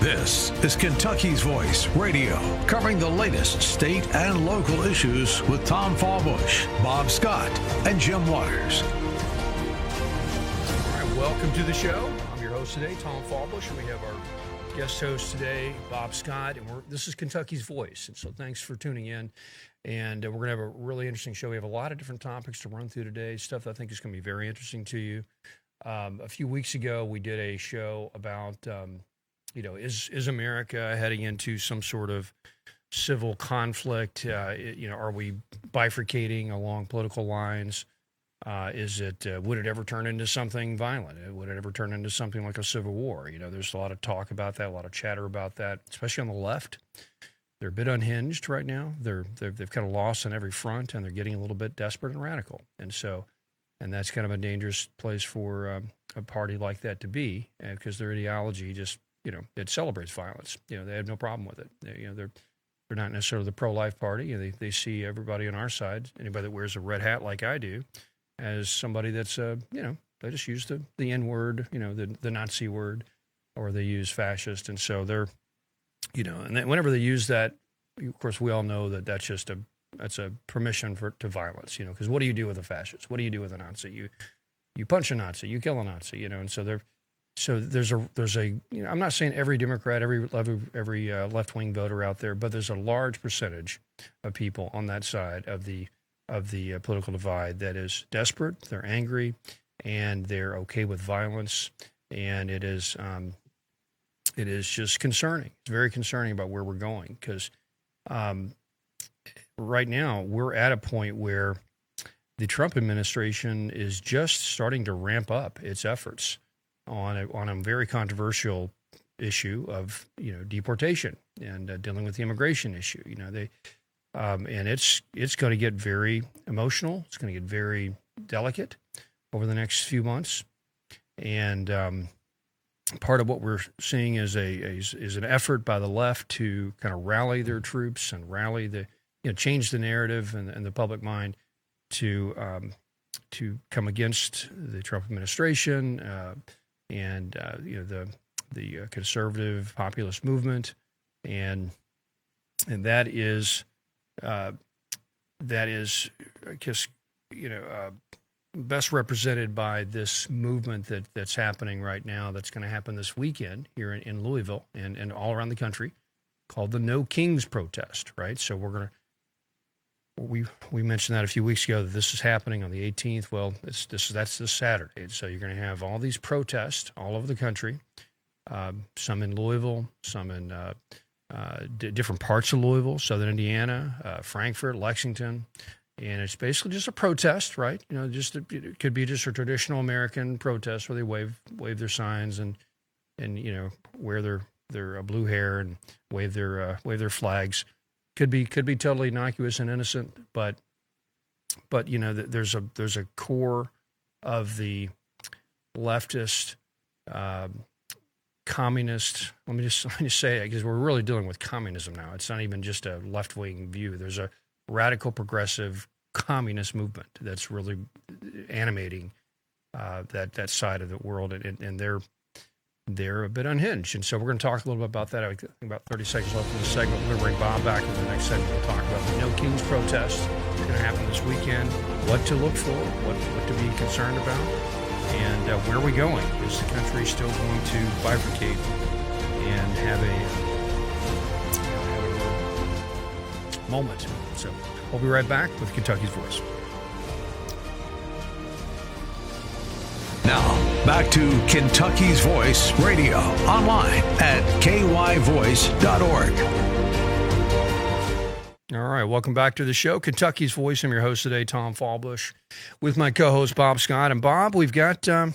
This is Kentucky's Voice Radio, covering the latest state and local issues with Tom Fallbush, Bob Scott, and Jim Waters. All right, welcome to the show. I'm your host today, Tom Fallbush, and we have our guest host today, Bob Scott, and this is Kentucky's Voice, and so thanks for tuning in. And we're going to have a really interesting show. We have a lot of different topics to run through today, stuff that I think is going to be very interesting to you. A few weeks ago, we did a show about, is America heading into some sort of civil conflict? Are we bifurcating along political lines? Would it ever turn into something violent? Would it ever turn into something like a civil war? There's a lot of talk about that, a lot of chatter about that, especially on the left. They're a bit unhinged right now. They've kind of lost on every front, and they're getting a little bit desperate and radical. And that's kind of a dangerous place for a party like that to be, because their ideology just, it celebrates violence. They have no problem with it. They're not necessarily the pro-life party. They see everybody on our side, anybody that wears a red hat like I do, as somebody that's, they just use the N-word, the Nazi word, or they use fascist. And so they're, and then whenever they use that, of course, we all know that that's a permission to violence, because what do you do with a fascist? What do you do with a Nazi? You punch a Nazi, you kill a Nazi, and so there's a I'm not saying every Democrat, every left-wing voter out there, but there's a large percentage of people on that side of the political divide that is desperate, they're angry, and they're okay with violence, and it is just concerning. It's very concerning about where we're going, because right now we're at a point where the Trump administration is just starting to ramp up its efforts on a very controversial issue of deportation and dealing with the immigration issue. And it's going to get very emotional. It's going to get very delicate over the next few months, and part of what we're seeing is an effort by the left to kind of rally their troops and rally change the narrative and the public mind to come against the Trump administration and the conservative populist movement, and that is I guess best represented by this movement that's happening right now, that's going to happen this weekend here in Louisville and all around the country, called the No Kings protest, right? So we mentioned that a few weeks ago, that this is happening on the 18th. Well, that's this Saturday. So you're going to have all these protests all over the country, some in Louisville, some in different parts of Louisville, southern Indiana, Frankfort, Lexington. And it's basically just a protest, right? It could be just a traditional American protest where they wave their signs and wear their blue hair and wave their flags. Could be totally innocuous and innocent, but there's a core of the leftist, communist. Let me just say it, because we're really dealing with communism now. It's not even just a left-wing view. There's a radical progressive communist movement that's really animating that side of the world, and they're a bit unhinged. And so we're going to talk a little bit about that. I think about 30 seconds left in this segment. We're going to bring Bob back in the next segment. We'll talk about the No Kings protest that's going to happen this weekend, what to look for, what to be concerned about, and where are we going? Is the country still going to bifurcate and have a moment? So we'll be right back with Kentucky's Voice. Now, back to Kentucky's Voice Radio, online at KYVOICE.org. All right, welcome back to the show, Kentucky's Voice. I'm your host today, Tom Fallbush, with my co-host Bob Scott. And Bob, we've got the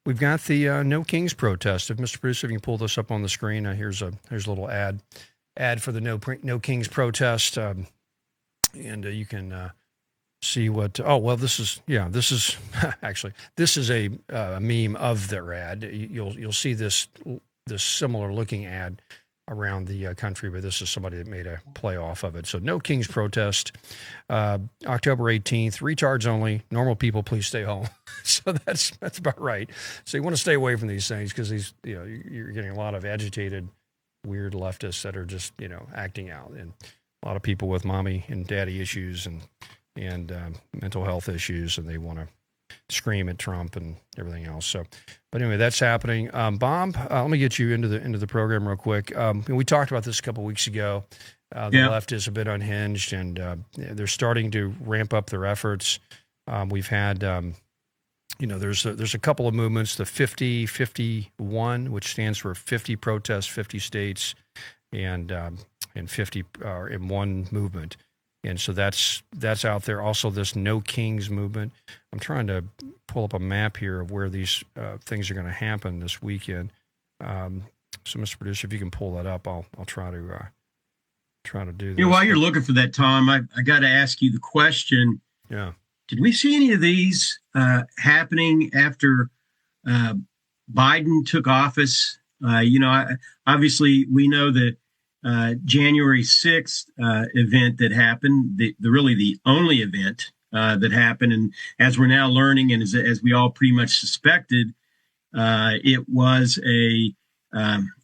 No Kings protest. If Mr. Producer, if you can pull this up on the screen, here's a little ad for the No Kings protest, and you can see what. This is actually a meme of their ad. You'll see this similar looking ad around the country, but this is somebody that made a play off of it. So No Kings protest, October 18th, retards only, normal people please stay home. So that's about right. So you want to stay away from these things, because you're getting a lot of agitated weird leftists that are just, acting out, and a lot of people with mommy and daddy issues and mental health issues, and they want to scream at Trump and everything else. So, but anyway, that's happening. Bob, let me get you into the program real quick. We talked about this a couple of weeks ago. The left is a bit unhinged, and they're starting to ramp up their efforts. We've had, there's a couple of movements, the 50-51, which stands for 50 protests, 50 states, and 50 in one movement. And so that's out there. Also, this No Kings movement. I'm trying to pull up a map here of where these things are going to happen this weekend. So, Mr. Producer, if you can pull that up, I'll try to do this. While you're looking for that, Tom, I got to ask you the question. Yeah. Did we see any of these happening after Biden took office? Obviously, we know that January 6th event that happened, the only event that happened. And as we're now learning, and as we all pretty much suspected, it was a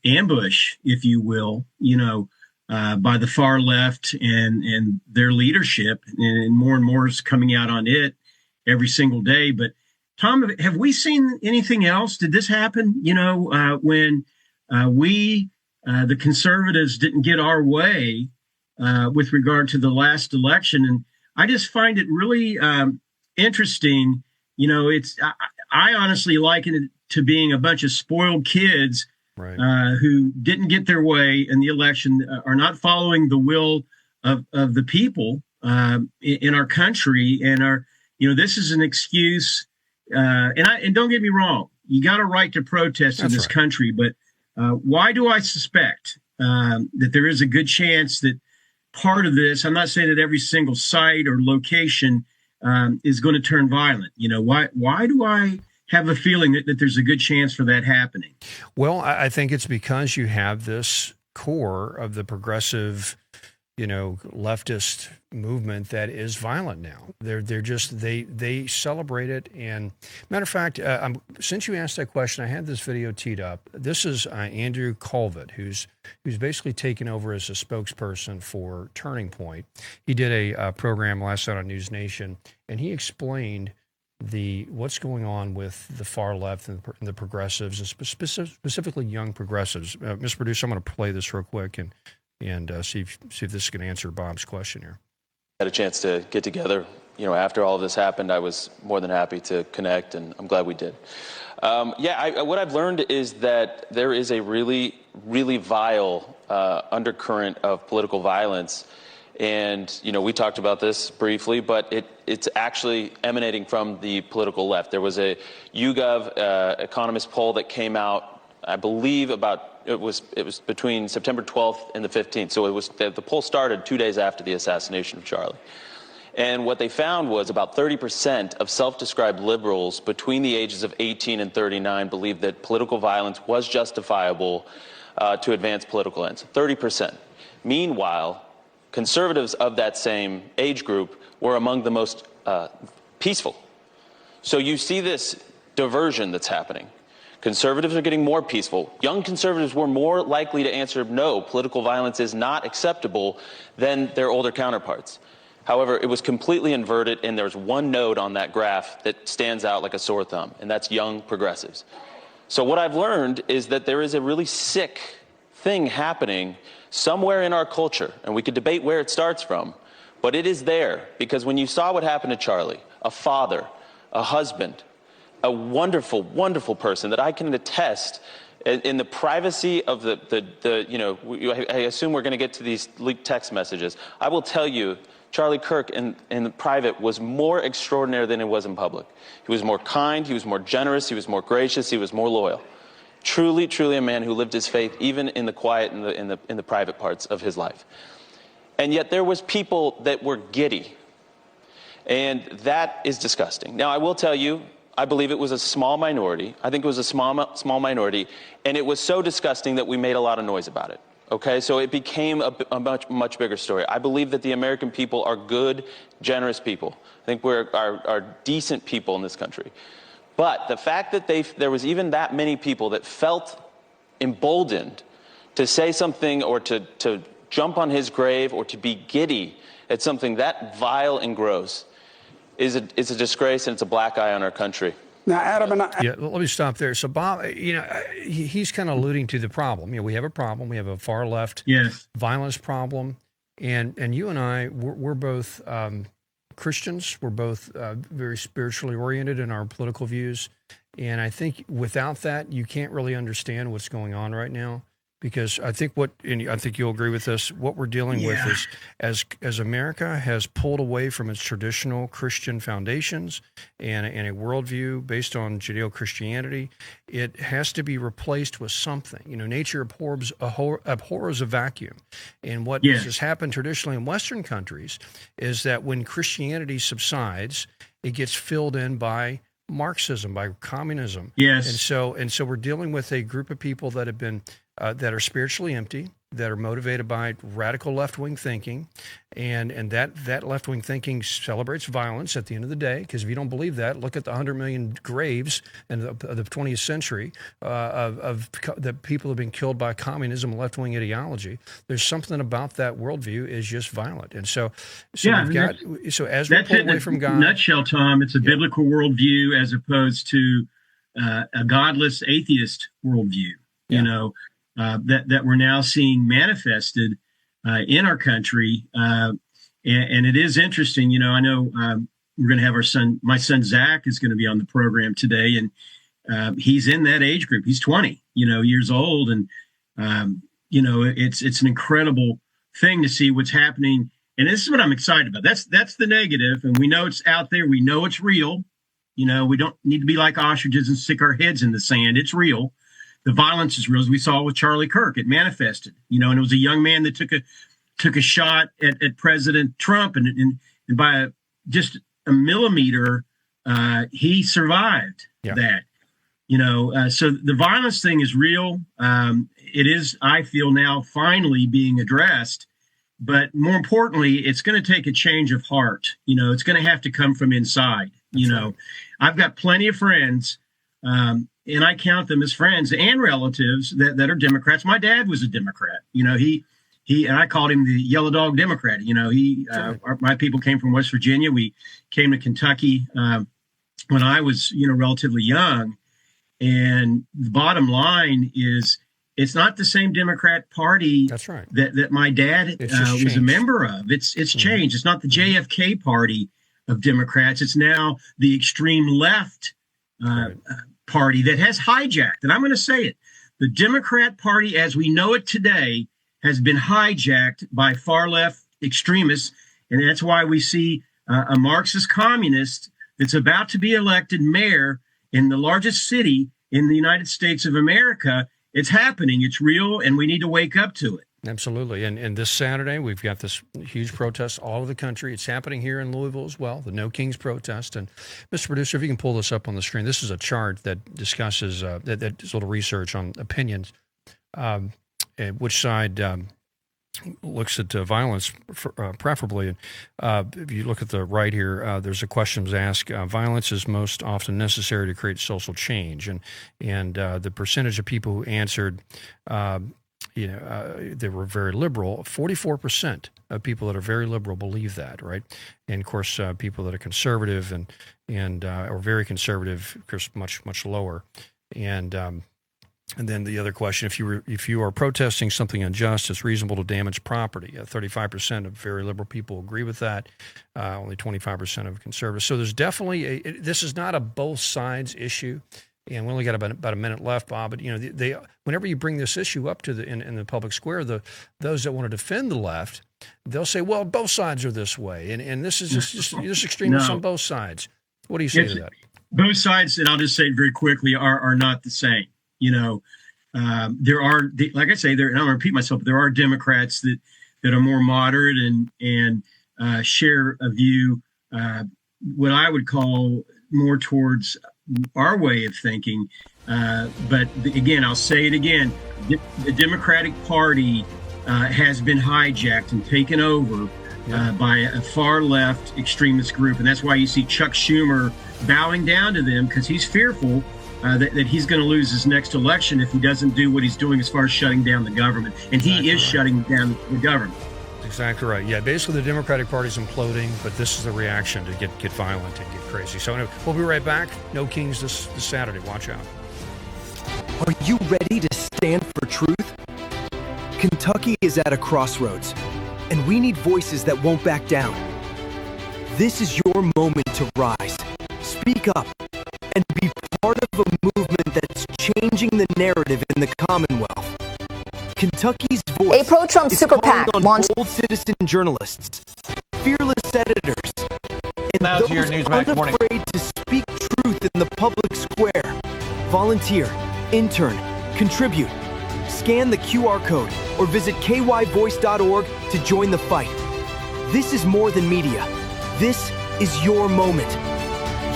ambush, if you will, by the far left and their leadership, and more is coming out on it every single day. But Tom, have we seen anything else? Did this happen, when the conservatives didn't get our way with regard to the last election? And I just find it really interesting. I honestly liken it to being a bunch of spoiled kids, right, who didn't get their way in the election, are not following the will of the people in our country, and this is an excuse. And don't get me wrong, you got a right to protest in this country, but why do I suspect that there is a good chance that part of this, I'm not saying that every single site or location is going to turn violent. Why do I have a feeling that there's a good chance for that happening? Well, I think it's because you have this core of the progressive, leftist movement that is violent now. They celebrate it. And matter of fact, since you asked that question, I had this video teed up. This is Andrew Colvett, who's basically taken over as a spokesperson for Turning Point. He did a program last night on News Nation, and he explained what's going on with the far left and the progressives, and specifically young progressives. Mr. Producer, I'm going to play this real quick and see if this is going to answer Bob's question here. Had a chance to get together. After all of this happened, I was more than happy to connect, and I'm glad we did. What I've learned is that there is a really, really vile undercurrent of political violence. And, we talked about this briefly, but it's actually emanating from the political left. There was a YouGov economist poll that came out, I believe, it was between September 12th and the 15th. So the poll started 2 days after the assassination of Charlie. And what they found was about 30% of self-described liberals between the ages of 18 and 39 believed that political violence was justifiable to advance political ends. 30%. Meanwhile, conservatives of that same age group were among the most peaceful. So you see this diversion that's happening. Conservatives are getting more peaceful. Young conservatives were more likely to answer no, political violence is not acceptable, than their older counterparts. However, it was completely inverted, and there's one node on that graph that stands out like a sore thumb, and that's young progressives. So what I've learned is that there is a really sick thing happening somewhere in our culture, and we could debate where it starts from, but it is there, because when you saw what happened to Charlie, a father, a husband, a wonderful, wonderful person that I can attest in the privacy of I assume we're going to get to these leaked text messages. I will tell you, Charlie Kirk in private was more extraordinary than he was in public. He was more kind, he was more generous, he was more gracious, he was more loyal. Truly, truly a man who lived his faith even in the quiet and in the private parts of his life. And yet there was people that were giddy. And that is disgusting. Now, I will tell you, I believe it was a small minority. I think it was a small minority. And it was so disgusting that we made a lot of noise about it. Okay, so it became a much bigger story. I believe that the American people are good, generous people. I think we're decent people in this country. But the fact that there was even that many people that felt emboldened to say something or to jump on his grave or to be giddy at something that vile and gross is a disgrace, and it's a black eye on our country. Now, Adam, yeah, let me stop there. So, Bob, he's kind of alluding to the problem. We have a problem. We have a far left violence problem, and you and I, we're both Christians. We're both very spiritually oriented in our political views, and I think without that, you can't really understand what's going on right now. Because I think I think you'll agree with this, what we're dealing with is as America has pulled away from its traditional Christian foundations and a worldview based on Judeo-Christianity, it has to be replaced with something. Nature abhors a vacuum. And what has happened traditionally in Western countries is that when Christianity subsides, it gets filled in by Marxism, by communism. Yes. And so we're dealing with a group of people that have been that are spiritually empty, that are motivated by radical left-wing thinking, and that left-wing thinking celebrates violence at the end of the day, because if you don't believe that, look at the 100 million graves in the 20th century of the people have been killed by communism and left-wing ideology. There's something about that worldview is just violent. And so we've got, as we pull away from God. In a nutshell, Tom, it's a biblical worldview as opposed to a godless atheist worldview, that we're now seeing manifested in our country. And it is interesting, I know we're going to have my son, Zach, is going to be on the program today. And he's in that age group. He's 20, years old. And, it's an incredible thing to see what's happening. And this is what I'm excited about. That's the negative. And we know it's out there. We know it's real. We don't need to be like ostriches and stick our heads in the sand. It's real. The violence is real, as we saw with Charlie Kirk. It manifested, and it was a young man that took a shot at President Trump, and by just a millimeter, he survived that. So the violence thing is real. It is, I feel now, finally being addressed. But more importantly, it's going to take a change of heart. It's going to have to come from inside. Right. I've got plenty of friends. And I count them as friends and relatives that are Democrats. My dad was a Democrat. He and I called him the Yellow Dog Democrat. My people came from West Virginia. We came to Kentucky when I was, relatively young. And the bottom line is, it's not the same Democrat Party. That's right. That my dad was a member of. It's changed. It's not the JFK Party of Democrats. It's now the extreme left party that has hijacked, and I'm going to say it, the Democrat Party as we know it today has been hijacked by far left extremists, and that's why we see a Marxist communist that's about to be elected mayor in the largest city in the United States of America. It's happening. It's real, and we need to wake up to it. Absolutely. And this Saturday, we've got this huge protest all over the country. It's happening here in Louisville as well, the No Kings protest. And Mr. Producer, if you can pull this up on the screen, this is a chart that discusses that sort of research on opinions, which side looks at violence preferably. If you look at the right here, there's a question asked, violence is most often necessary to create social change. And the percentage of people who answered they were very liberal. 44% of people that are very liberal believe that, right? And of course, people that are conservative and or very conservative, of course, much lower. And then the other question: if you are protesting something unjust, it's reasonable to damage property. 35% of very liberal people agree with that. Only 25% of conservatives. So there's definitely this is not a both sides issue. And we only got about a minute left, Bob. But they whenever you bring this issue up to in the public square, those that want to defend the left, they'll say, "Well, both sides are this way," and this is just extremists on both sides. What do you say to that? Both sides, and I'll just say it very quickly, are not the same. There are, like I say, and I'm going to repeat myself, but there are Democrats that are more moderate and share a view, what I would call more towards our way of thinking. But again, I'll say it again, the Democratic Party has been hijacked and taken over by a far left extremist group. And that's why you see Chuck Schumer bowing down to them, because he's fearful that he's going to lose his next election if he doesn't do what he's doing as far as shutting down the government. And he is shutting down the government. Exactly right. Yeah, basically the Democratic Party's imploding, but this is the reaction to get violent and get crazy. So anyway, we'll be right back. No Kings this Saturday. Watch out. Are you ready to stand for truth? Kentucky is at a crossroads, and we need voices that won't back down. This is your moment to rise, speak up, and be part of a movement that's changing the narrative in the Commonwealth. Kentucky's voice a pro-Trump is super calling PAC on launched bold citizen journalists, fearless editors, and Now to your those Newsmax morning. unafraid to speak truth in the public square. Volunteer, intern, contribute. Scan the QR code or visit KYVOICE.org to join the fight. This is more than media. This is your moment.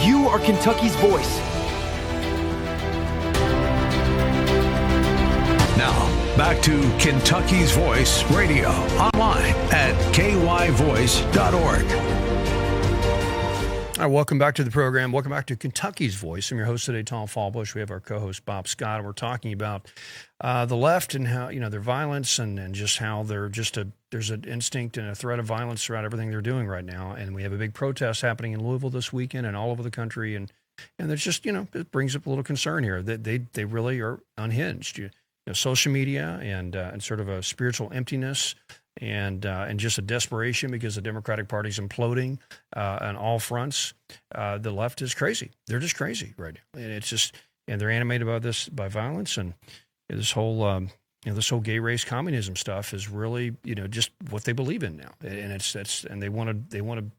You are Kentucky's voice. Now, back to Kentucky's Voice Radio, online at KYVOICE.org. All right, welcome back to the program. Welcome back to Kentucky's Voice. I'm your host today, Tom Fallbush. We have our co-host, Bob Scott, and we're talking about the left and how, their violence and just how there's an instinct and a threat of violence throughout everything they're doing right now. And we have a big protest happening in Louisville this weekend and all over the country. And there's just, it brings up a little concern here that they really are unhinged. Social media and sort of a spiritual emptiness and just a desperation because the Democratic Party's imploding on all fronts. The left is crazy. They're just crazy right now. And it's just, and they're animated by violence, and this whole gay race communism stuff is really, just what they believe in now. And they want to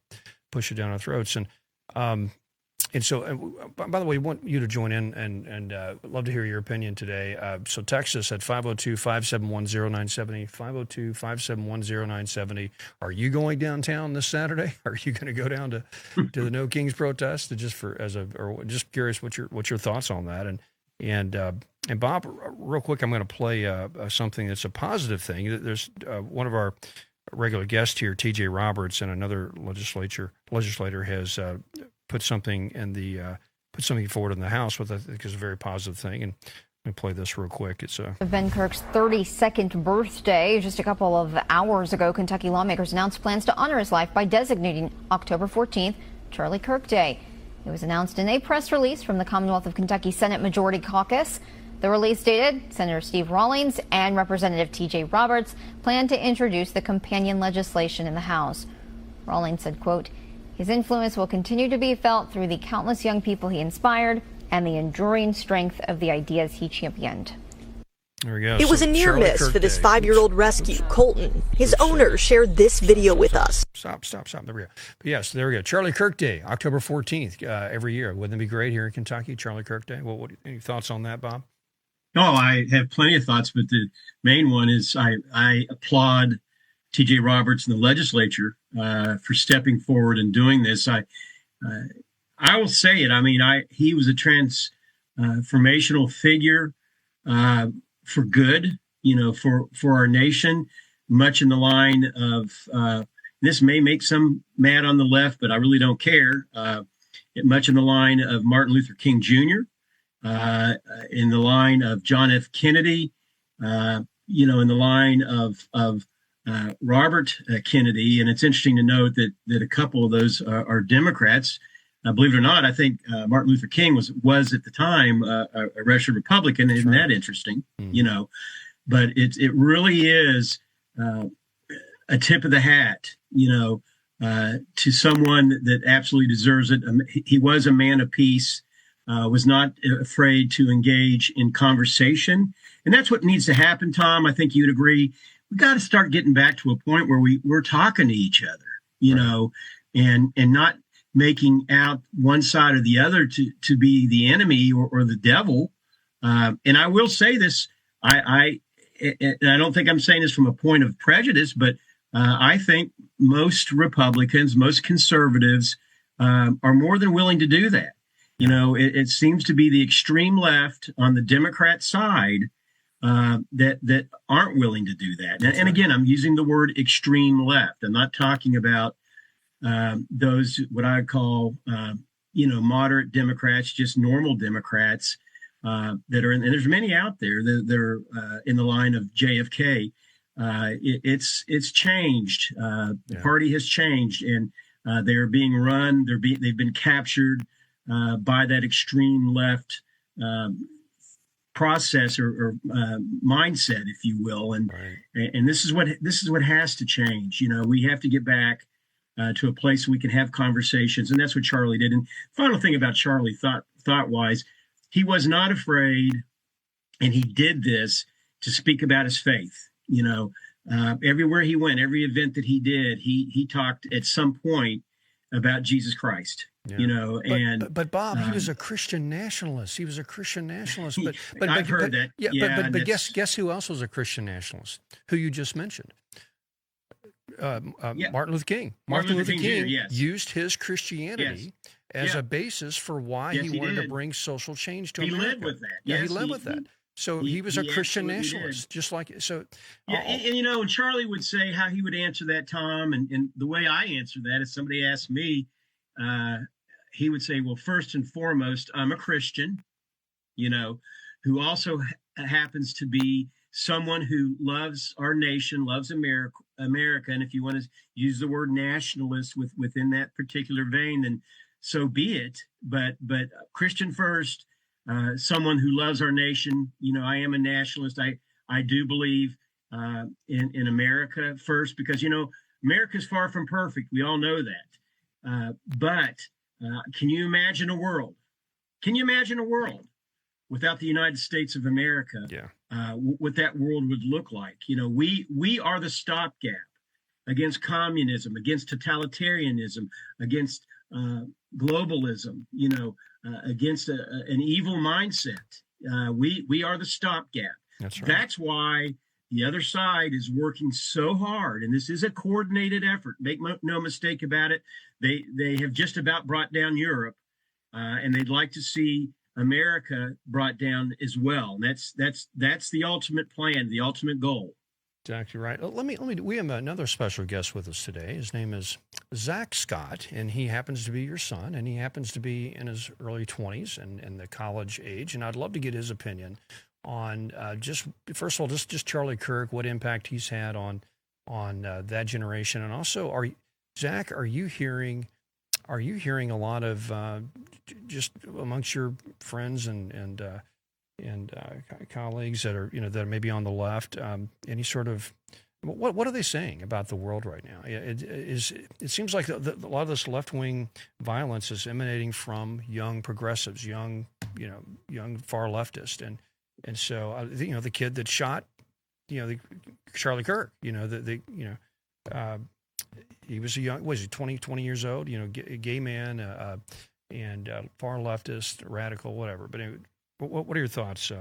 push it down our throats. And so, by the way, we want you to join in and love to hear your opinion today. So text us at 502-571-0970, 502-571-0970. Are you going downtown this Saturday? Are you going to go down to the No Kings protest? Or just curious what your thoughts on that. And Bob, real quick, I'm going to play something that's a positive thing. There's one of our regular guests here, T.J. Roberts, and another legislator has put something forward in the House, which I think is a very positive thing. And let me play this real quick. It's Ben Kirk's 32nd birthday. Just a couple of hours ago, Kentucky lawmakers announced plans to honor his life by designating October 14th Charlie Kirk Day. It was announced in a press release from the Commonwealth of Kentucky Senate Majority Caucus. The release stated Senator Steve Rawlings and Representative T.J. Roberts plan to introduce the companion legislation in the House. Rawlings said, quote, "His influence will continue to be felt through the countless young people he inspired and the enduring strength of the ideas he championed." There we go. It was a near miss for this 5-year-old rescue, Colton. His owner shared this video with us. Stop. There we go. But yes, there we go. Charlie Kirk Day, October 14th, every year. Wouldn't it be great here in Kentucky, Charlie Kirk Day? Any thoughts on that, Bob? No, I have plenty of thoughts, but the main one is I applaud T.J. Roberts and the legislature for stepping forward and doing this. I will say it. I mean, he was a transformational figure for good, for our nation, much in the line of this may make some mad on the left, but I really don't care. Much in the line of Martin Luther King Jr., in the line of John F. Kennedy, in the line of Robert Kennedy. And it's interesting to note that a couple of those are Democrats. Believe it or not, I think Martin Luther King was at the time a registered Republican. Isn't that interesting? Mm. But it really is a tip of the hat, to someone that absolutely deserves it. He was a man of peace. Was not afraid to engage in conversation. And that's what needs to happen, Tom. I think you'd agree. We've got to start getting back to a point where we're talking to each other, and not making out one side or the other to be the enemy or the devil. And I will say this, I don't think I'm saying this from a point of prejudice, but I think most Republicans, most conservatives are more than willing to do that. It seems to be the extreme left on the Democrat side that aren't willing to do that. And again, I'm using the word extreme left. I'm not talking about those what I call, moderate Democrats, just normal Democrats. that are in, and there's many out there that are in the line of JFK. It's changed. The party has changed, and they're being run. They've been captured by that extreme left process or mindset, if you will. And this is what has to change. We have to get back to a place we can have conversations, and that's what Charlie did. And final thing about Charlie, thought wise, he was not afraid, and he did this to speak about his faith. Everywhere he went, every event that he did, he talked at some point about Jesus Christ. Yeah. But Bob, he was a Christian nationalist. He was a Christian nationalist. But I've heard that. Yeah, but guess who else was a Christian nationalist? Who you just mentioned? Martin Luther King. Martin Luther King used his Christianity as a basis for why he wanted to bring social change to America. He led with that. Yeah, he led with that. So he was a Christian nationalist, just like so. Yeah, and Charlie would say how he would answer that, Tom, and the way I answer that, if somebody asked me, he would say, well, first and foremost, I'm a Christian, who also happens to be someone who loves our nation, loves America. And if you want to use the word nationalist within that particular vein, then so be it. But Christian first, someone who loves our nation. I am a nationalist. I do believe in America first, because America is far from perfect. We all know that. But can you imagine a world? Can you imagine a world without the United States of America? Yeah. What that world would look like? We are the stopgap against communism, against totalitarianism, against globalism. Against an evil mindset. We are the stopgap. That's right. That's why the other side is working so hard, and this is a coordinated effort. Make no mistake about it. They have just about brought down Europe, and they'd like to see America brought down as well. And that's the ultimate plan, the ultimate goal. Exactly right. We have another special guest with us today. His name is Zach Scott, and he happens to be your son, and he happens to be in his early 20s and the college age. And I'd love to get his opinion on first of all, just Charlie Kirk, what impact he's had on that generation, and also, Zach, are you hearing a lot of just amongst your friends and colleagues that are maybe on the left, any sort of what are they saying about the world right now? It seems like a lot of this left-wing violence is emanating from young progressives, young far leftists, and so the kid that shot Charlie Kirk, he was was he 20 years old, gay man, and far leftist, radical, whatever. But anyway, what are your thoughts?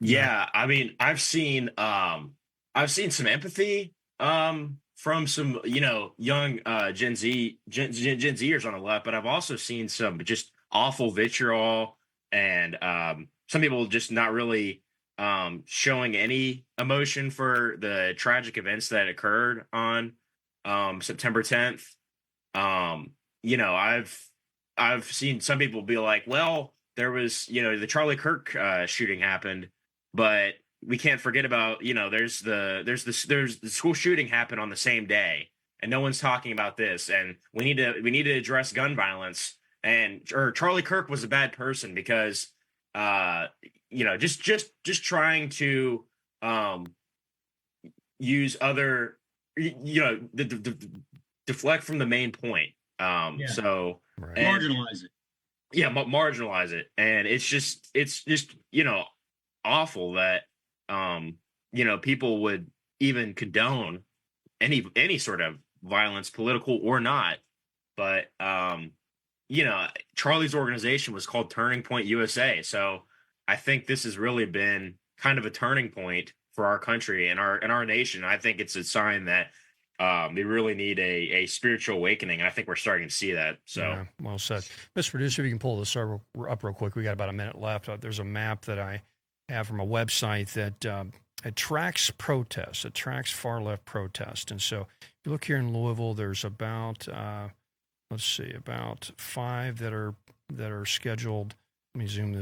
Yeah, I mean, I've seen some empathy from some young Gen Zers on the left, but I've also seen some just awful vitriol and some people just not really showing any emotion for the tragic events that occurred on September 10th. I've seen some people be like, well, there was, the Charlie Kirk shooting happened, but we can't forget about, there's the school shooting happened on the same day, and no one's talking about this, and we need to address gun violence. Or Charlie Kirk was a bad person because just trying to use other, deflect from the main point. So marginalize it. Yeah, marginalize it. And it's just awful that people would even condone any sort of violence, political or not. But Charlie's organization was called Turning Point USA. So I think this has really been kind of a turning point for our country and our nation. I think it's a sign that they really need a spiritual awakening. And I think we're starting to see that. So well said. Mr. Producer, if you can pull this up real quick. We got about a minute left. There's a map that I have from a website that it tracks protests. It tracks far left protests. And so if you look here in Louisville, there's about 5 that are scheduled let me zoom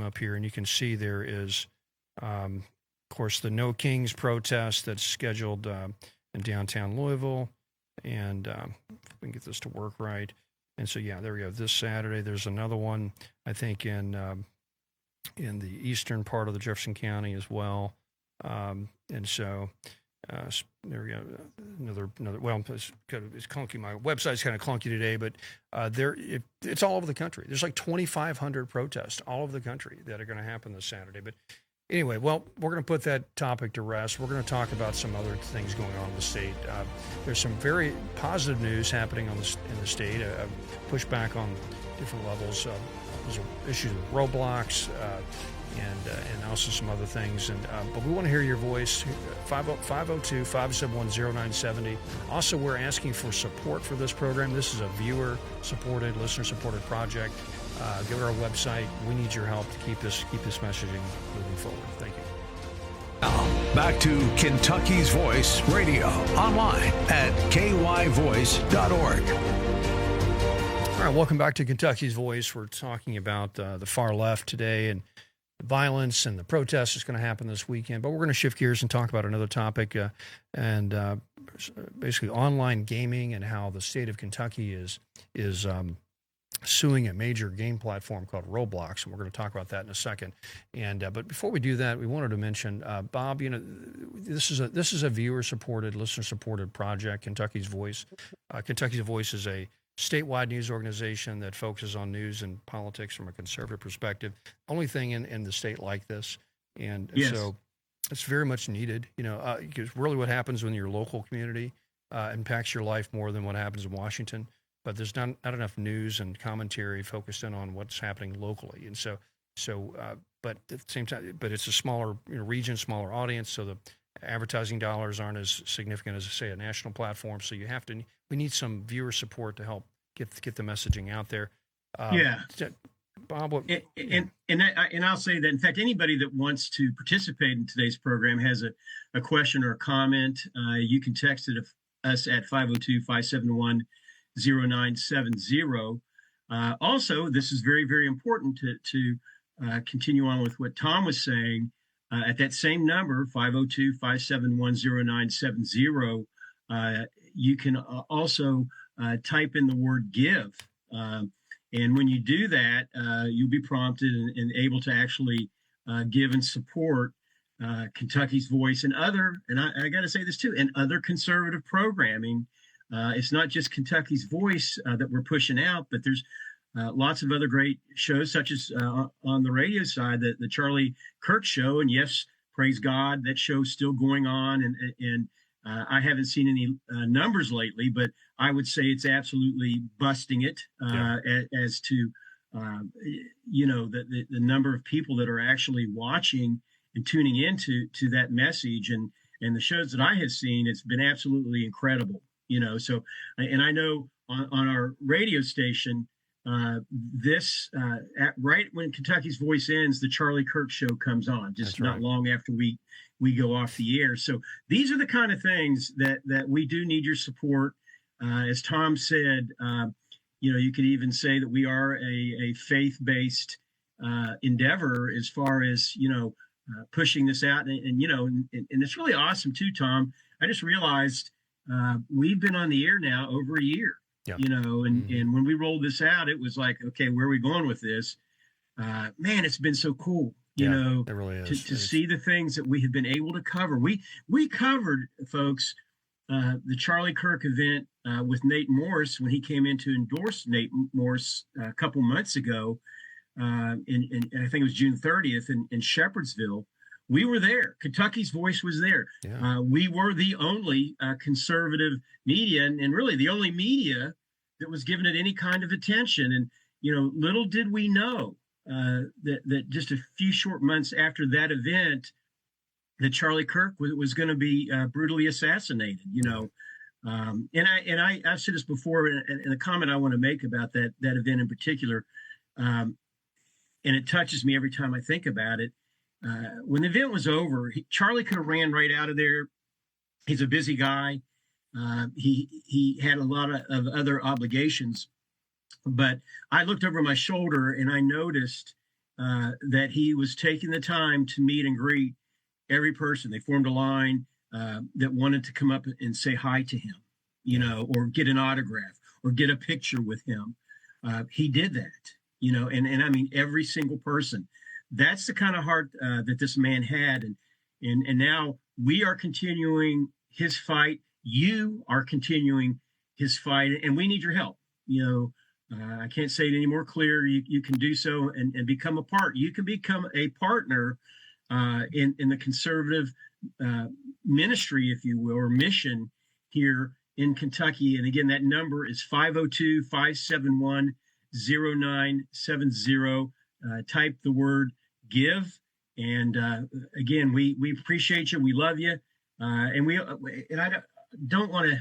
up here, and you can see there is, of course, the No Kings protest that's scheduled in downtown Louisville, and if we can get this to work right. And so, yeah, there we go. This Saturday, there's another one, I think, in the eastern part of the Jefferson County as well. And so there we go. Another. Well, it's clunky. My website's kind of clunky today, but it's all over the country. There's like 2,500 protests all over the country that are going to happen this Saturday. But anyway, well, we're going to put that topic to rest. We're going to talk about some other things going on in the state. There's some very positive news happening in the state. Pushback on different levels. There's issues with Roblox and also some other things. But we want to hear your voice. 502-571-0970. Also, we're asking for support for this program. This is a viewer-supported, listener-supported project. Go to our website. We need your help to keep this messaging moving forward. Thank you. Now, back to Kentucky's Voice Radio, online at KYVOICE.org. All right, welcome back to Kentucky's Voice. We're talking about the far left today and the violence and the protests that's going to happen this weekend. But we're going to shift gears and talk about another topic, and basically online gaming and how the state of Kentucky is suing a major game platform called Roblox, and we're going to talk about that in a second. And but before we do that, we wanted to mention, Bob, this is a viewer-supported, listener-supported project, Kentucky's Voice. Kentucky's Voice is a statewide news organization that focuses on news and politics from a conservative perspective. Only thing in the state like this, and yes. So it's very much needed. Because really, what happens when your local community impacts your life more than what happens in Washington. But there's not enough news and commentary focused in on what's happening locally, and so but at the same time, but it's a smaller region, smaller audience, so the advertising dollars aren't as significant as, say, a national platform. So we need some viewer support to help get the messaging out there. Bob, and I'll say that, in fact, anybody that wants to participate in today's program has a question or a comment, you can text it us at 502-571-0970. Also, this is very, very important to continue on with what Tom was saying. At that same number, 502-571-0970, you can also type in the word give. And when you do that, you'll be prompted and able to actually give and support Kentucky's Voice and other, and I got to say this too, and other conservative programming. It's not just Kentucky's Voice that we're pushing out, but there's lots of other great shows, such as on the radio side, the Charlie Kirk show. And yes, praise God, that show's still going on. And I haven't seen any numbers lately, but I would say it's absolutely busting it as to, the number of people that are actually watching and tuning into that message. And the shows that I have seen, it's been absolutely incredible. So, and I know on our radio station, right when Kentucky's Voice ends, the Charlie Kirk show comes on, just not long after we go off the air. So these are the kind of things that we do need your support. As Tom said, you could even say that we are a faith-based endeavor as far as, pushing this out. And it's really awesome too, Tom. I just realized we've been on the air now over a year. Yeah. And when we rolled this out, it was like, okay, where are we going with this? Man, it's been so cool, it really is. To see the things that we have been able to cover. We covered, folks, the Charlie Kirk event with Nate Morse when he came in to endorse Nate Morse a couple months ago. And I think it was June 30th in Shepherdsville. We were there. Kentucky's Voice was there. Yeah. We were the only conservative media, and really the only media that was given it any kind of attention. And little did we know that just a few short months after that event, that Charlie Kirk was going to be brutally assassinated. And I've said this before, and a comment I want to make about that event in particular, and it touches me every time I think about it. When the event was over, Charlie could have ran right out of there. He's a busy guy. He had a lot of other obligations. But I looked over my shoulder and I noticed that he was taking the time to meet and greet every person. They formed a line that wanted to come up and say hi to him, or get an autograph or get a picture with him. He did that, and I mean, every single person. That's the kind of heart that this man had. And now we are continuing his fight. You are continuing his fight, and we need your help. I can't say it any more clear. You can do so and become a part. You can become a partner in the conservative ministry, if you will, or mission here in Kentucky. And again, that number is 502-571-0970. Type the word give. And again, we appreciate you. We love you. And I don't want to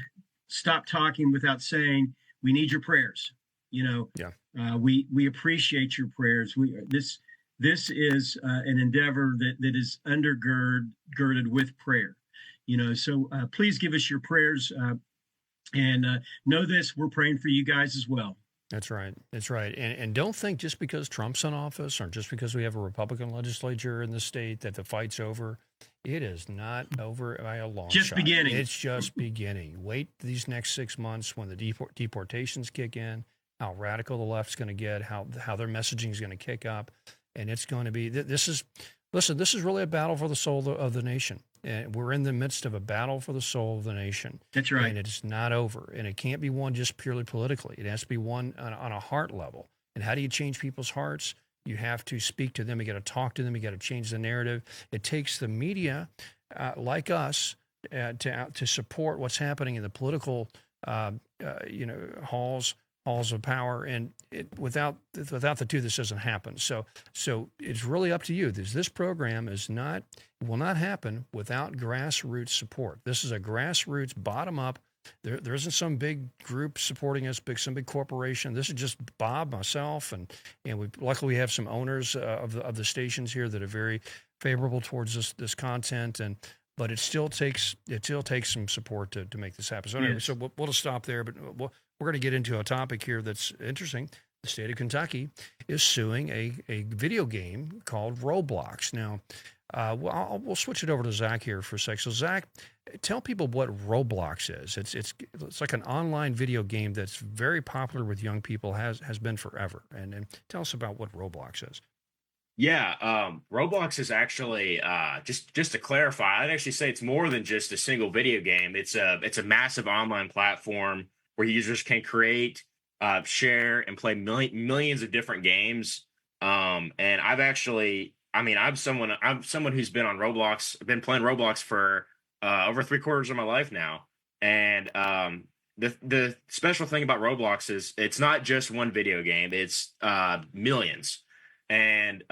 stop talking without saying we need your prayers. We appreciate your prayers. This is an endeavor that is undergirded with prayer. So please give us your prayers, and know this: we're praying for you guys as well. That's right. That's right. And don't think just because Trump's in office or just because we have a Republican legislature in the state that the fight's over. It is not over by a long shot. Just beginning. It's just beginning. Wait these next 6 months when the deportations kick in, how radical the left's going to get, how their messaging is going to kick up. And it's going to be, this is really a battle for the soul of the nation. And we're in the midst of a battle for the soul of the nation. That's right. And it's not over. And it can't be won just purely politically. It has to be won on a heart level. And how do you change people's hearts? You have to speak to them. You got to talk to them. You got to change the narrative. It takes the media like us to support what's happening in the political halls of power. And without the two, this doesn't happen. So it's really up to you. This program will not happen without grassroots support. This is a grassroots bottom up. There isn't some big group supporting us, some big corporation. This is just Bob, myself, and luckily we have some owners of the stations here that are very favorable towards this content. But it still takes some support to make this happen. So anyway, Yes. so we'll just stop there. But we're going to get into a topic here that's interesting. The state of Kentucky is suing a video game called Roblox. Now, we'll switch it over to Zach here for a sec. So Zach, tell people what Roblox is. It's like an online video game that's very popular with young people, has been forever. And tell us about what Roblox is. Yeah, Roblox is actually just to clarify, I'd actually say it's more than just a single video game. It's a massive online platform where users can create, share, and play millions of different games. And I'm someone who's been on Roblox. I've been playing Roblox for over 3/4 of my life now. And the special thing about Roblox is it's not just one video game; it's millions. And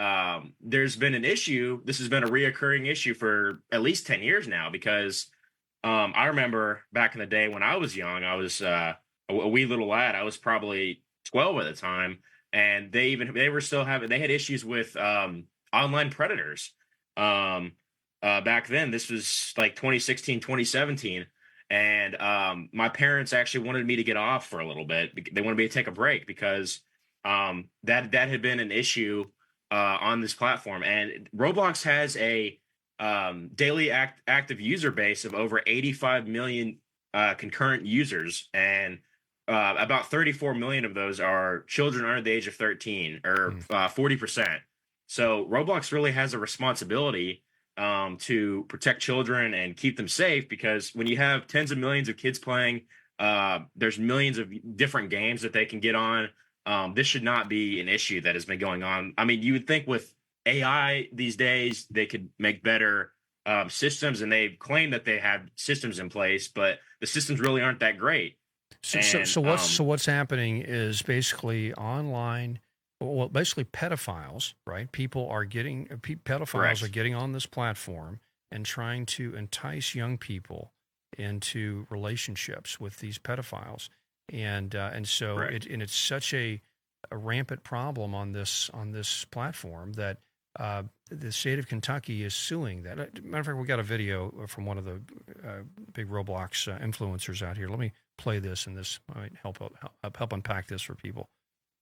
there's been an issue. This has been a reoccurring issue for at least 10 years now, because I remember back in the day when I was young, I was a wee little lad. I was probably 12 at the time. And they had issues with online predators. Back then, this was like 2016, 2017. And my parents actually wanted me to get off for a little bit. They wanted me to take a break because that had been an issue on this platform. And Roblox has a daily active user base of over 85 million concurrent users, and about 34 million of those are children under the age of 13, or 40%. So Roblox really has a responsibility to protect children and keep them safe, because when you have tens of millions of kids playing, there's millions of different games that they can get on. This should not be an issue that has been going on. I mean, you would think with AI these days, they could make better systems, and they claim that they have systems in place, but the systems really aren't that great. So what's happening is basically online, well, basically pedophiles, right? Pedophiles Correct. are getting on this platform and trying to entice young people into relationships with these pedophiles. And so Correct. it's such a rampant problem on this platform that the state of Kentucky is suing that. Matter of fact, we got a video from one of the big Roblox influencers out here. Let me play this, and this might help unpack this for people.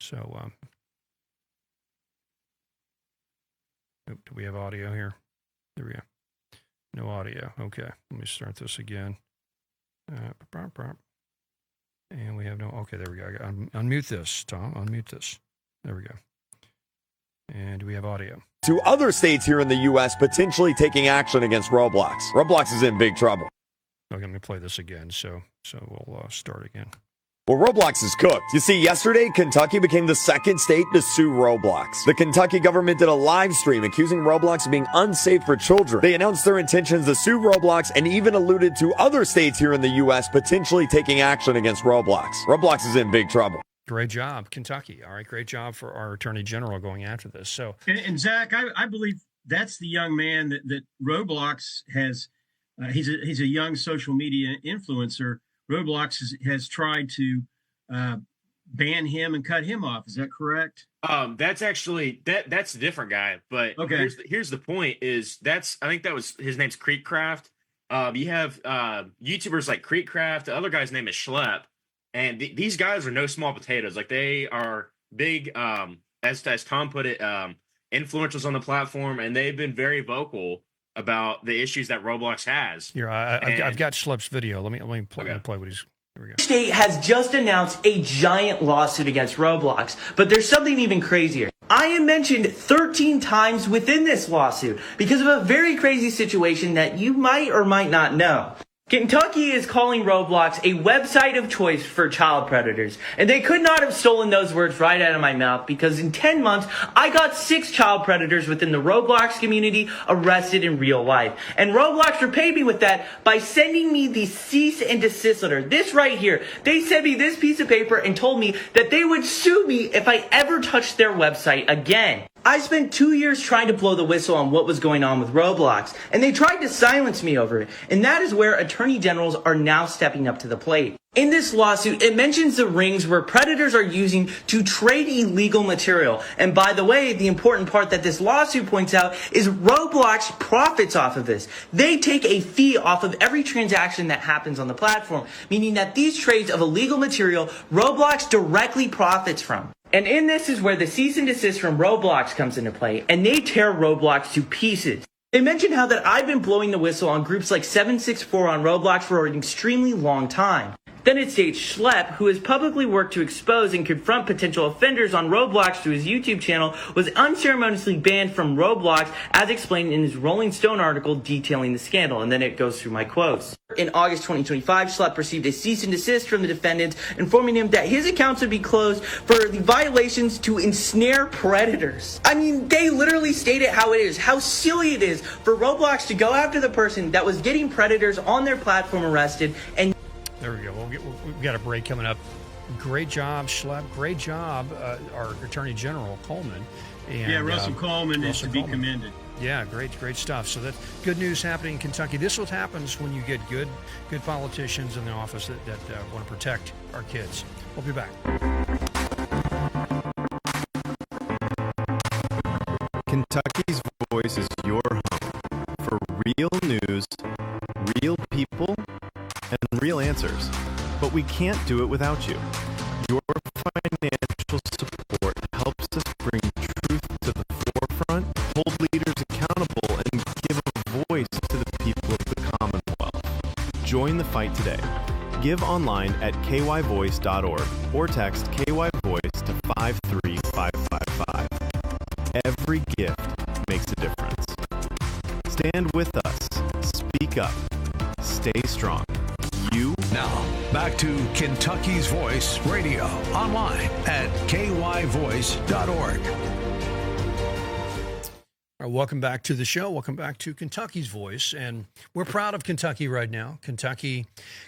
So. Do we have audio here? There we go. No audio. Okay, let me start this again. And we have no. Okay, there we go. Unmute this, Tom. Unmute this. There we go. And do we have audio? To other states here in the U.S. potentially taking action against Roblox. Roblox is in big trouble. Okay, I'm going to play this again. So we'll start again. Well, Roblox is cooked. You see, yesterday, Kentucky became the second state to sue Roblox. The Kentucky government did a live stream accusing Roblox of being unsafe for children. They announced their intentions to sue Roblox and even alluded to other states here in the U.S. potentially taking action against Roblox. Roblox is in big trouble. Great job, Kentucky. All right, great job for our Attorney General going after this. So, and Zach, I believe that's the young man that Roblox has. He's a young social media influencer. Roblox has tried to ban him and cut him off. Is that correct? That's actually that's a different guy. But okay, here's the point: is I think that was his name's Creekcraft. You have YouTubers like Creekcraft. The other guy's name is Schlep, and these guys are no small potatoes. Like they are big, as Tom put it, influencers on the platform, and they've been very vocal about the issues that Roblox has. Here, I've got Schlepp's video. Let me play. Okay. Let me play what he's. Here we go. State has just announced a giant lawsuit against Roblox, but there's something even crazier. I am mentioned 13 times within this lawsuit because of a very crazy situation that you might or might not know. Kentucky is calling Roblox a website of choice for child predators. And they could not have stolen those words right out of my mouth because in 10 months, I got 6 child predators within the Roblox community arrested in real life. And Roblox repaid me with that by sending me the cease and desist letter. This right here. They sent me this piece of paper and told me that they would sue me if I ever touched their website again. I spent 2 years trying to blow the whistle on what was going on with Roblox, and they tried to silence me over it. And that is where attorney generals are now stepping up to the plate. In this lawsuit, it mentions the rings where predators are using to trade illegal material. And by the way, the important part that this lawsuit points out is Roblox profits off of this. They take a fee off of every transaction that happens on the platform, meaning that these trades of illegal material, Roblox directly profits from. And in this is where the cease and desist from Roblox comes into play, and they tear Roblox to pieces. They mention how that I've been blowing the whistle on groups like 764 on Roblox for an extremely long time. Then it states Schlep, who has publicly worked to expose and confront potential offenders on Roblox through his YouTube channel, was unceremoniously banned from Roblox, as explained in his Rolling Stone article detailing the scandal. And then it goes through my quotes. In August 2025, Schlep received a cease and desist from the defendants, informing him that his accounts would be closed for the violations to ensnare predators. I mean, they literally state it how it is, how silly it is for Roblox to go after the person that was getting predators on their platform arrested and... There we go. We've got a break coming up. Great job, Schlepp. Great job, our Attorney General, Coleman. And, Russell Coleman is to be commended. Yeah, great stuff. So that's good news happening in Kentucky. This is what happens when you get good politicians in the office that want to protect our kids. We'll be back. Kentucky's Voice is your home for real news, real people, and real answers. But we can't do it without you. Your financial support helps us bring truth to the forefront, hold leaders accountable, and give a voice to the people of the Commonwealth. Join the fight today. Give online at KYVOICE.org or text KYVOICE to 53555. Every gift makes a difference. Stand with us. Speak up. Stay strong. Now, back to Kentucky's Voice Radio, online at KYVOICE.org. All right, welcome back to the show. Welcome back to Kentucky's Voice. And we're proud of Kentucky right now. Kentucky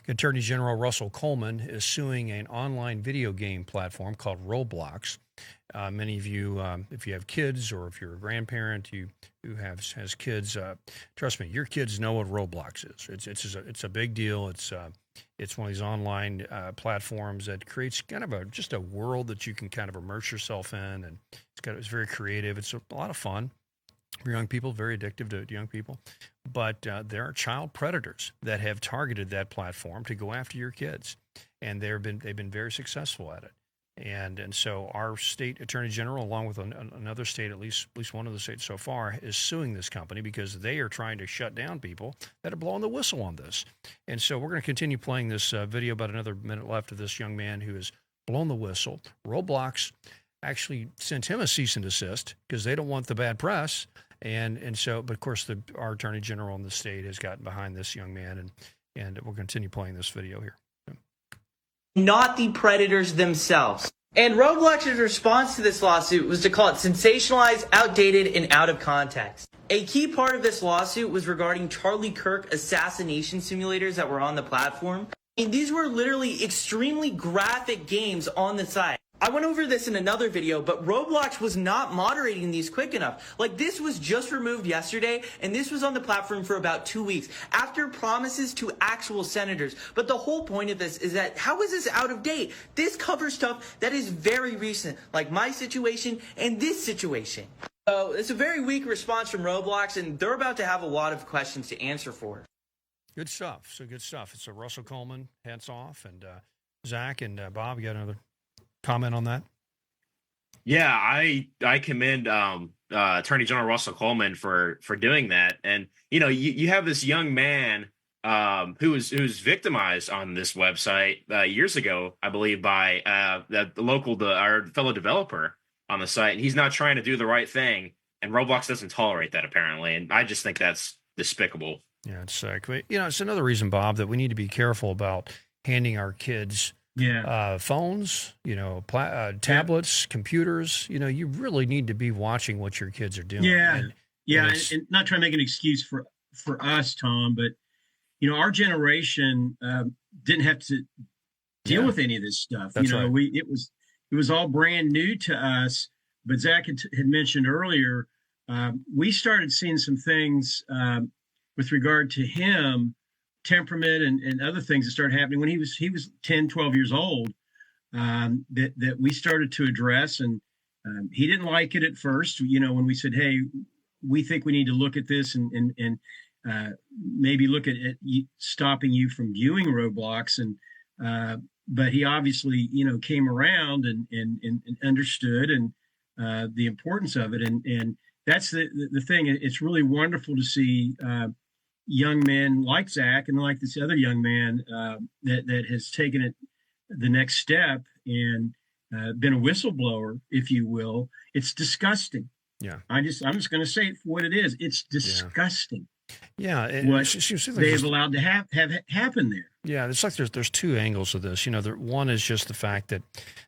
Attorney General Russell Coleman is suing an online video game platform called Roblox. Many of you, if you have kids or if you're a grandparent who has kids, trust me, your kids know what Roblox is. It's a big deal. It's one of these online platforms that creates kind of just a world that you can kind of immerse yourself in, and it's very creative. It's a lot of fun for young people, very addictive to young people. But there are child predators that have targeted that platform to go after your kids, and they've been very successful at it. And so our state attorney general, along with another state, at least one of the states so far, is suing this company because they are trying to shut down people that are blowing the whistle on this. And so we're going to continue playing this video, about another minute left, of this young man who has blown the whistle. Roblox actually sent him a cease and desist because they don't want the bad press. And so, but of course, our attorney general in the state has gotten behind this young man, and we'll continue playing this video here. Not the predators themselves. And Roblox's response to this lawsuit was to call it sensationalized, outdated, and out of context. A key part of this lawsuit was regarding Charlie Kirk assassination simulators that were on the platform. And these were literally extremely graphic games on the site. I went over this in another video, but Roblox was not moderating these quick enough. Like, this was just removed yesterday, and this was on the platform for about 2 weeks, after promises to actual senators. But the whole point of this is that, how is this out of date? This covers stuff that is very recent, like my situation and this situation. So it's a very weak response from Roblox, and they're about to have a lot of questions to answer for. Good stuff. So good stuff. It's a Russell Coleman, hats off, and Zach and Bob, you got another comment on that? Yeah, I commend Attorney General Russell Coleman for doing that. And you have this young man who was victimized on this website years ago, I believe, by our fellow developer on the site, and he's not trying to do the right thing. And Roblox doesn't tolerate that, apparently, and I just think that's despicable. Yeah, it's it's another reason, Bob, that we need to be careful about handing our kids phones, tablets, computers. You really need to be watching what your kids are doing. And not trying to make an excuse for us, Tom, but our generation didn't have to deal with any of this stuff. That's right. It was all brand new to us. But Zach had mentioned earlier, we started seeing some things with regard to him, temperament and other things that started happening when he was 10, 12 years old, that we started to address. And he didn't like it at first, when we said, hey, we think we need to look at this and maybe look at stopping you from viewing Roblox. And but he obviously, came around and understood and the importance of it. And that's the thing. It's really wonderful to see young men like Zach and like this other young man that has taken it the next step and been a whistleblower, if you will. It's disgusting. Yeah. I'm just going to say it for what it is. It's disgusting. Yeah. What they've allowed to have happen there. Yeah, it's like there's two angles of this. One is just the fact that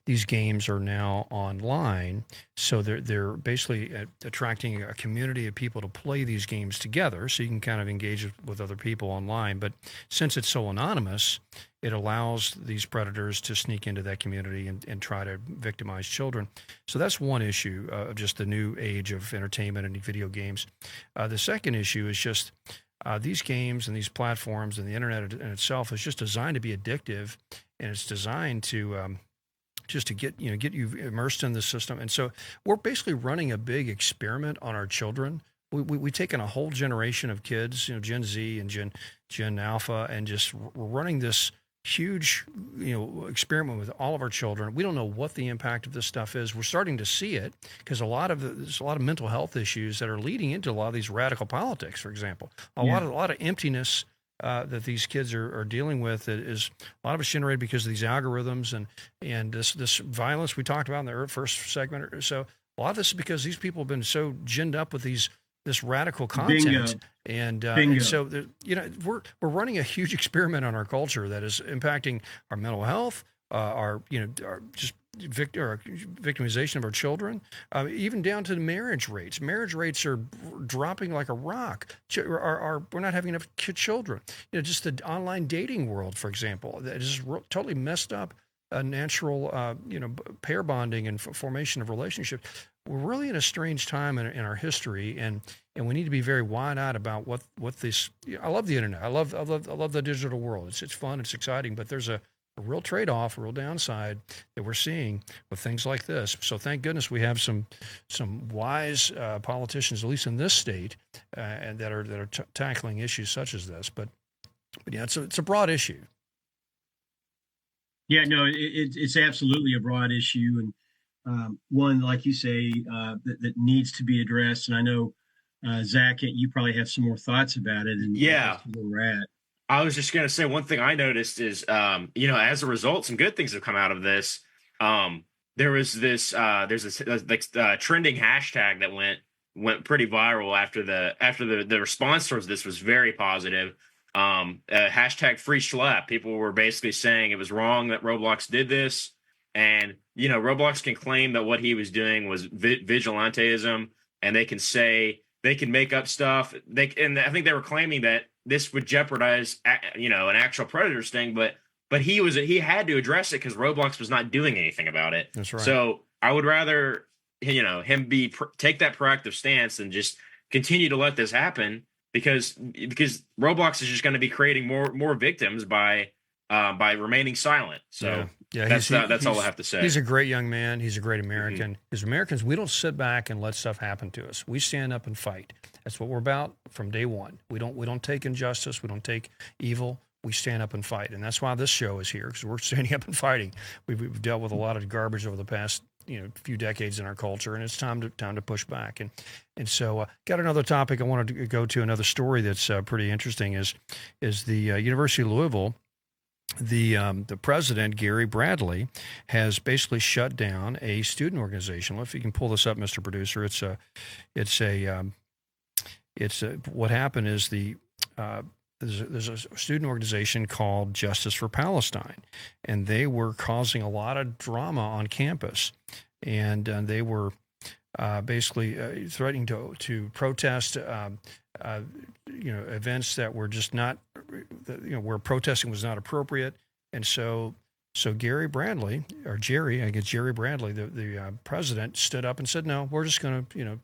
these games are now online, so they're basically attracting a community of people to play these games together, so you can kind of engage with other people online. But since it's so anonymous, it allows these predators to sneak into that community and try to victimize children. So that's one issue of just the new age of entertainment and video games. The second issue is just these games and these platforms and the internet in itself is just designed to be addictive, and it's designed to just to get you immersed in the system. And so we're basically running a big experiment on our children. We've taken a whole generation of kids, Gen Z and Gen Alpha, and just we're running this huge experiment with all of our children. We don't know what the impact of this stuff is. We're starting to see it because there's a lot of mental health issues that are leading into a lot of these radical politics, for example. A lot of emptiness that these kids are dealing with. Is a lot of it's generated because of these algorithms and this violence we talked about in the first segment or so. A lot of this is because these people have been so ginned up with this radical content. Bingo. And so we're running a huge experiment on our culture that is impacting our mental health, our victimization of our children, even down to the marriage rates. Marriage rates are dropping like a rock. We're not having enough children. Just the online dating world, for example, that is totally messed up a natural, pair bonding and formation of relationships. We're really in a strange time in our history, and we need to be very wide-eyed about what this. I love the internet. I love the digital world. It's fun. It's exciting, but there's a real trade-off, a real downside that we're seeing with things like this. So thank goodness we have some wise politicians, at least in this state, and that are tackling issues such as this. But yeah, it's a broad issue. Yeah, no, it's absolutely a broad issue, and one, like you say, that needs to be addressed. And I know, Zach, you probably have some more thoughts about it, and Yeah. where we're at. I was just going to say one thing I noticed is, as a result, some good things have come out of this. There's this trending hashtag that went pretty viral after the response towards this was very positive. Hashtag free schlep. People were basically saying it was wrong that Roblox did this. And, Roblox can claim that what he was doing was vigilanteism, and they can make up stuff. And I think they were claiming that this would jeopardize, an actual predator sting, but he had to address it because Roblox was not doing anything about it. That's right. So I would rather, him take that proactive stance and just continue to let this happen because Roblox is just going to be creating more victims by remaining silent. So that's all I have to say. He's a great young man. He's a great American. As Americans, we don't sit back and let stuff happen to us. We stand up and fight. That's what we're about from day one. We don't take injustice. We don't take evil. We stand up and fight, and that's why this show is here, because we're standing up and fighting. We've dealt with a lot of garbage over the past few decades in our culture, and it's time to push back. And so, got another topic I wanted to go to. Another story that's pretty interesting is the University of Louisville. The president, Gary Bradley, has basically shut down a student organization. Well, if you can pull this up, Mr. Producer, what happened is there's a student organization called Justice for Palestine, and they were causing a lot of drama on campus, and they were basically threatening to protest events that were just not, where protesting was not appropriate. And so Jerry Bradley, the president, stood up and said, no, we're just going to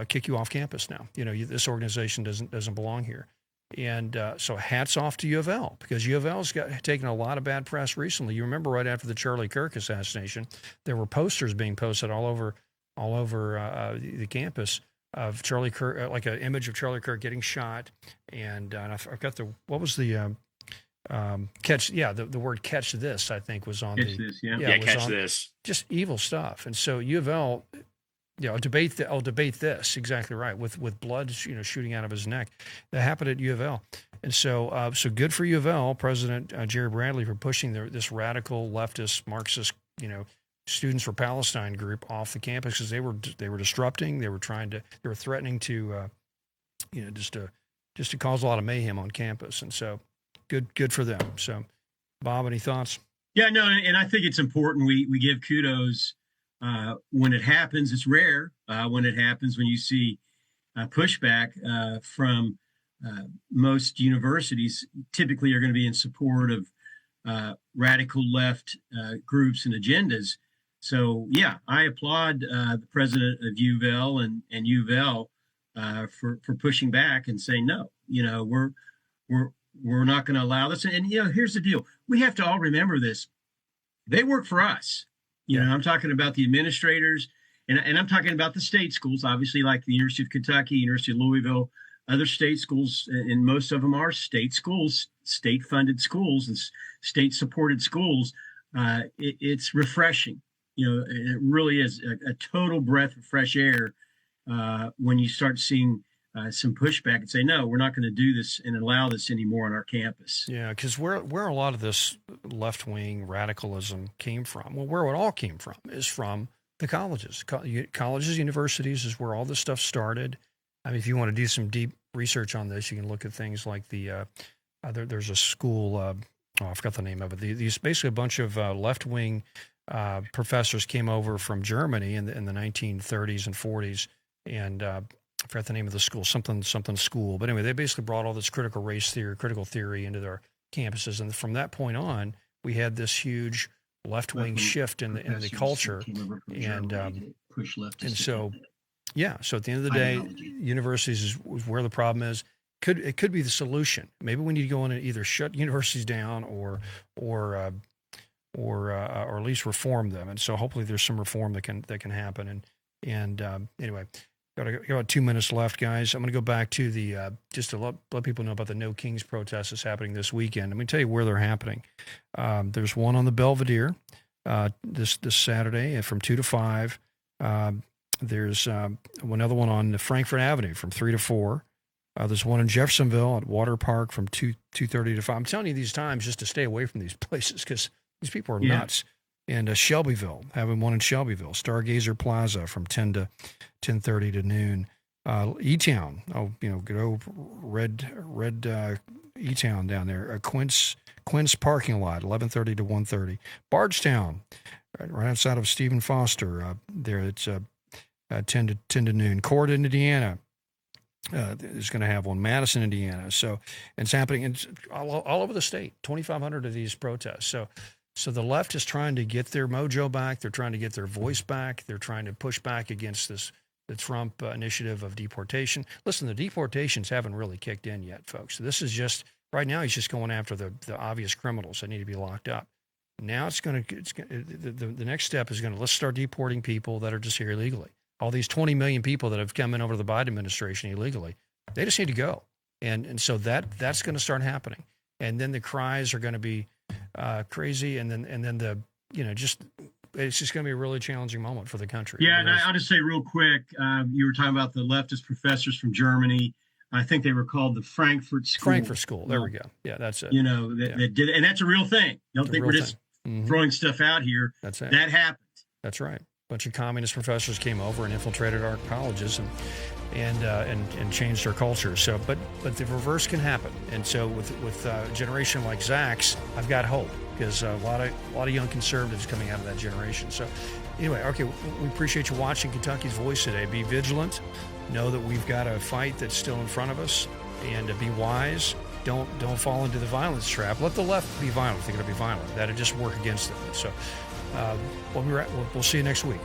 kick you off campus now. This organization doesn't belong here. And so hats off to U of L, because U of L's taken a lot of bad press recently. You remember right after the Charlie Kirk assassination, there were posters being posted all over the campus of Charlie Kirk, like an image of Charlie Kirk getting shot. And I've got what was the catch? Yeah, the word "catch this" I think was on catch this. Yeah, catch this. Just evil stuff. And so U of L. I'll debate this, exactly right, with blood shooting out of his neck. That happened at U of L. And so good for U of L, President Jerry Bradley, for pushing this radical leftist Marxist Students for Palestine group off the campus, because they were disrupting. They were threatening to just to cause a lot of mayhem on campus. And so good for them. So Bob, any thoughts? Yeah, no, and I think it's important we give kudos. When it happens, it's rare. When it happens, when you see pushback from most universities, typically are going to be in support of radical left groups and agendas. So, yeah, I applaud the president of U of L and U of L for pushing back and saying no. We're not going to allow this. And here's the deal: we have to all remember this. They work for us. I'm talking about the administrators, and I'm talking about the state schools, obviously, like the University of Kentucky, University of Louisville, other state schools, and most of them are state schools, state-funded schools, and state-supported schools. It's refreshing. It really is a total breath of fresh air when you start seeing some pushback and say, no, we're not going to do this and allow this anymore on our campus. Yeah, because where a lot of this left-wing radicalism came from, where it all came from is from the colleges. Colleges, universities is where all this stuff started. I mean, if you want to do some deep research on this, you can look at things like there's a school, I forgot the name of it. These basically a bunch of left-wing professors came over from Germany in the 1930s and 40s, and I forgot the name of the school, something school. But anyway, they basically brought all this critical theory into their campuses. And from that point on, we had this huge left-wing shift in the culture. And so at the end of the day, universities is where the problem is. It could be the solution. Maybe we need to go in and either shut universities down or at least reform them. And so hopefully there's some reform that can happen. And anyway, Got about 2 minutes left, guys. I'm going to go back to the just to let people know about the No Kings protests that's happening this weekend. Let me tell you where they're happening. There's one on the Belvedere this Saturday from 2 to 5. There's another one on Frankfurt Avenue from 3 to 4. There's one in Jeffersonville at Water Park from 2:30 to 5. I'm telling you these times just to stay away from these places because these people are nuts. And Shelbyville, having one in Shelbyville. Stargazer Plaza from 10 to 10:30 to noon. E-Town, good old red E-Town down there. Quince parking lot, 11:30 to 1:30. Bardstown, right outside of Stephen Foster. There it's 10 to noon. Corydon, Indiana. Is going to have one. Madison, Indiana. So it's happening all over the state. 2,500 of these protests. So the left is trying to get their mojo back. They're trying to get their voice back. They're trying to push back against the Trump initiative of deportation. Listen, the deportations haven't really kicked in yet, folks. This is just right now. He's just going after the obvious criminals that need to be locked up. Now the next step is let's start deporting people that are just here illegally. All these 20 million people that have come in over the Biden administration illegally, they just need to go. And so that's going to start happening. And then the cries are going to be crazy. And then it's just going to be a really challenging moment for the country. Yeah. And I'll just say real quick, you were talking about the leftist professors from Germany. I think they were called the Frankfurt School. Frankfurt School. There we go. Yeah, that's it. That did it. And that's a real thing. Don't think we're just throwing stuff out here. That's it. That happened. That's right. A bunch of communist professors came over and infiltrated our colleges and changed our culture. So, but the reverse can happen. And so with a generation like Zach's, I've got hope because a lot of young conservatives coming out of that generation. So, anyway, okay, we appreciate you watching Kentucky's Voice today. Be vigilant. Know that we've got a fight that's still in front of us, and be wise. Don't fall into the violence trap. Let the left be violent if they're going to be violent. That'll just work against them. So. We'll see you next week.